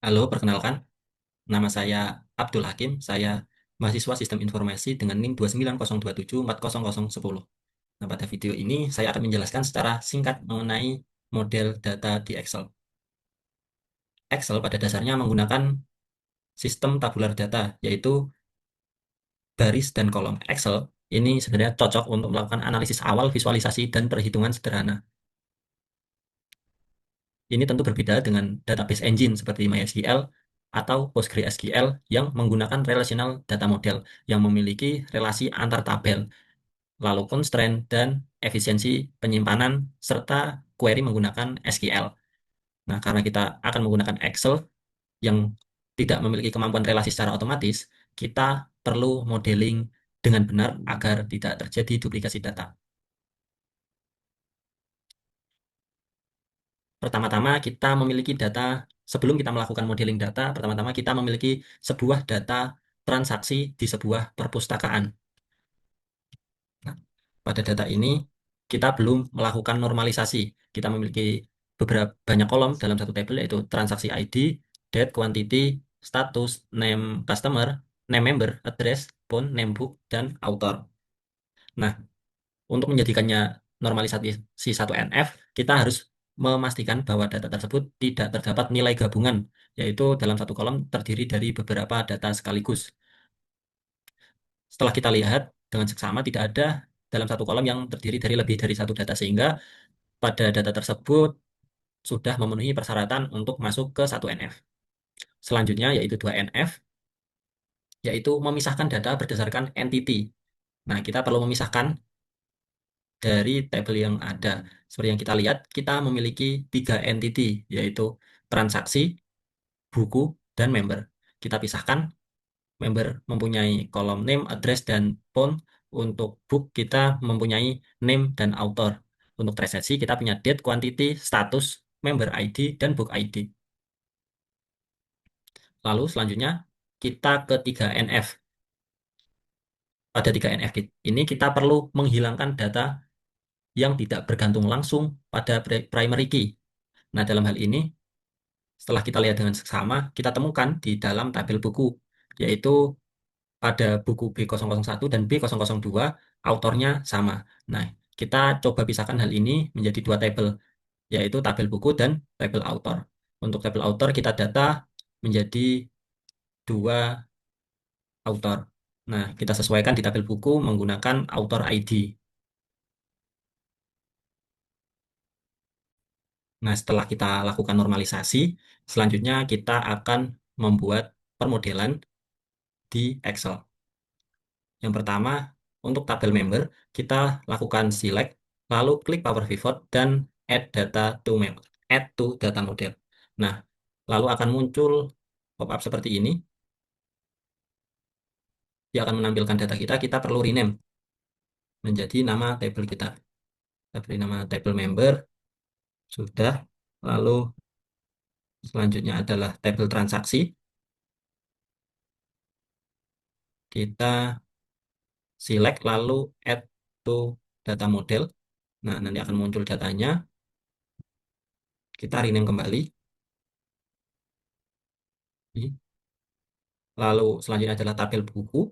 Halo, perkenalkan. Nama saya Abdul Hakim. Saya mahasiswa Sistem Informasi dengan NIM 290274010. Nah, pada video ini saya akan menjelaskan secara singkat mengenai model data di Excel. Excel pada dasarnya menggunakan sistem tabular data, yaitu baris dan kolom. Excel ini sebenarnya cocok untuk melakukan analisis awal, visualisasi, dan perhitungan sederhana. Ini tentu berbeda dengan database engine seperti MySQL atau PostgreSQL yang menggunakan relational data model yang memiliki relasi antar tabel, lalu constraint dan efisiensi penyimpanan, serta query menggunakan SQL. Nah, karena kita akan menggunakan Excel yang tidak memiliki kemampuan relasi secara otomatis, kita perlu modeling dengan benar agar tidak terjadi duplikasi data. Pertama-tama kita memiliki data, sebelum kita melakukan modeling data, pertama-tama kita memiliki sebuah data transaksi di sebuah perpustakaan. Nah, pada data ini kita belum melakukan normalisasi. Kita memiliki beberapa banyak kolom dalam satu tabel, yaitu transaksi ID, date, quantity, status, name customer, name member, address, phone, name book, dan author. Nah, untuk menjadikannya normalisasi 1NF, kita harus memastikan bahwa data tersebut tidak terdapat nilai gabungan, yaitu dalam satu kolom terdiri dari beberapa data sekaligus. Setelah kita lihat dengan seksama, tidak ada dalam satu kolom yang terdiri dari lebih dari satu data, sehingga pada data tersebut sudah memenuhi persyaratan untuk masuk ke 1NF. Selanjutnya yaitu 2NF, yaitu memisahkan data berdasarkan entity. Nah, kita perlu memisahkan dari tabel yang ada. Seperti yang kita lihat, kita memiliki 3 entity, yaitu transaksi, buku, dan member. Kita pisahkan, member mempunyai kolom name, address, dan phone. Untuk book, kita mempunyai name dan author. Untuk transaksi, kita punya date, quantity, status, member ID, dan book ID. Lalu selanjutnya, kita ke 3NF. Pada 3NF ini, kita perlu menghilangkan data yang tidak bergantung langsung pada primary key. Nah, dalam hal ini, setelah kita lihat dengan seksama, kita temukan di dalam tabel buku, yaitu pada buku B001 dan B002, autornya sama. Nah, kita coba pisahkan hal ini menjadi dua tabel, yaitu tabel buku dan tabel autor. Untuk tabel autor, kita data menjadi dua autor. Nah, kita sesuaikan di tabel buku menggunakan author ID. Nah, setelah kita lakukan normalisasi, selanjutnya kita akan membuat permodelan di Excel. Yang pertama, untuk tabel member, kita lakukan select, lalu klik power pivot, dan add data to member, add to data model. Nah, lalu akan muncul pop-up seperti ini. Dia akan menampilkan data kita, kita perlu rename menjadi nama tabel kita. Kita beri nama tabel member, sudah. Lalu selanjutnya adalah tabel transaksi. Kita select, lalu add to data model. Nah, nanti akan muncul datanya. Kita rename kembali. Lalu selanjutnya adalah tabel buku.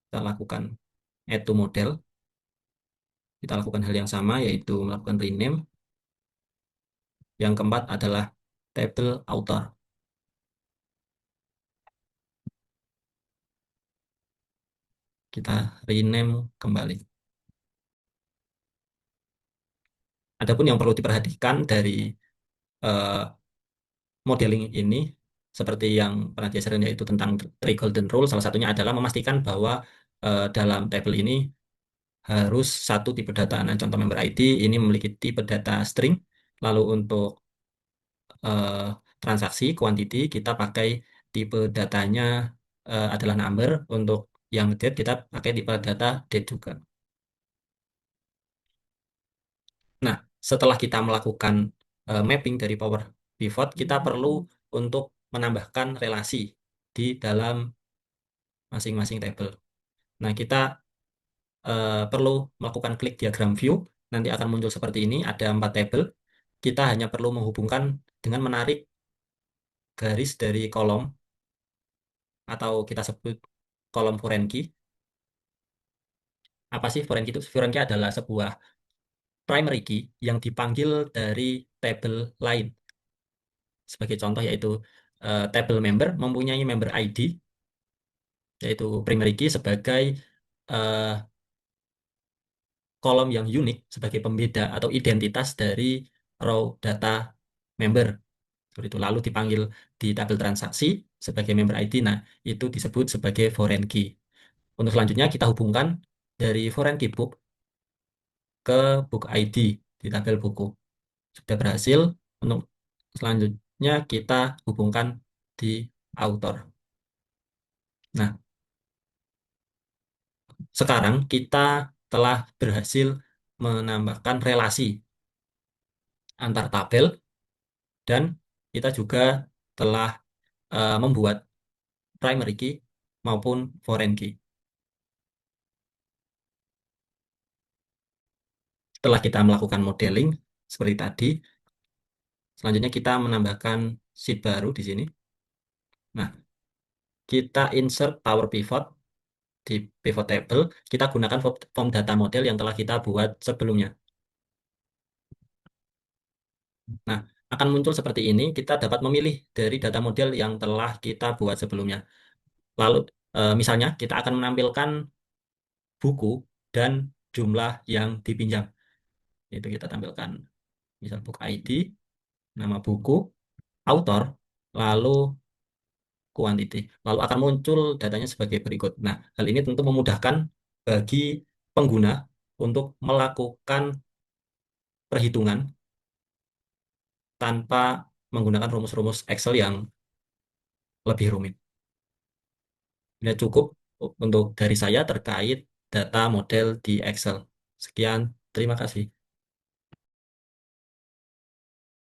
Kita lakukan add to model. Kita lakukan hal yang sama, yaitu melakukan rename. Yang keempat adalah tabel author. Kita rename kembali. Adapun yang perlu diperhatikan dari eh, modeling ini, seperti yang pernah diajarin, yaitu tentang three golden rule. Salah satunya adalah memastikan bahwa dalam tabel ini harus satu tipe data. Nah, contoh member ID ini memiliki tipe data string. Lalu untuk eh, transaksi quantity kita pakai tipe datanya adalah number. Untuk yang date kita pakai tipe data date juga. Nah, setelah kita melakukan mapping dari power pivot, kita perlu untuk menambahkan relasi di dalam masing-masing table. Nah, kita perlu melakukan klik diagram view. Nanti akan muncul seperti ini, ada 4 tabel. Kita hanya perlu menghubungkan dengan menarik garis dari kolom atau kita sebut kolom foreign key. Apa sih foreign key itu? Foreign key adalah sebuah primary key yang dipanggil dari tabel lain. Sebagai contoh yaitu table member mempunyai member ID, yaitu primary key sebagai eh, kolom yang unik sebagai pembeda atau identitas dari raw data member. Seperti itu. Lalu dipanggil di tabel transaksi sebagai member ID. Nah, itu disebut sebagai foreign key. Untuk selanjutnya kita hubungkan dari foreign key book ke book ID di tabel buku. Sudah berhasil. Untuk selanjutnya kita hubungkan di author. Nah, sekarang kita telah berhasil menambahkan relasi antar tabel dan kita juga telah membuat primary key maupun foreign key. Setelah kita melakukan modeling seperti tadi, selanjutnya kita menambahkan sheet baru di sini. Nah, kita insert power pivot di pivot table. Kita gunakan form data model yang telah kita buat sebelumnya. Nah, akan muncul seperti ini. Kita dapat memilih dari data model yang telah kita buat sebelumnya. Lalu, misalnya kita akan menampilkan buku dan jumlah yang dipinjam. Itu kita tampilkan misal book ID, nama buku, author, lalu quantity. Lalu akan muncul datanya sebagai berikut. Nah, hal ini tentu memudahkan bagi pengguna untuk melakukan perhitungan tanpa menggunakan rumus-rumus Excel yang lebih rumit. Ini cukup untuk dari saya terkait data model di Excel. Sekian, terima kasih.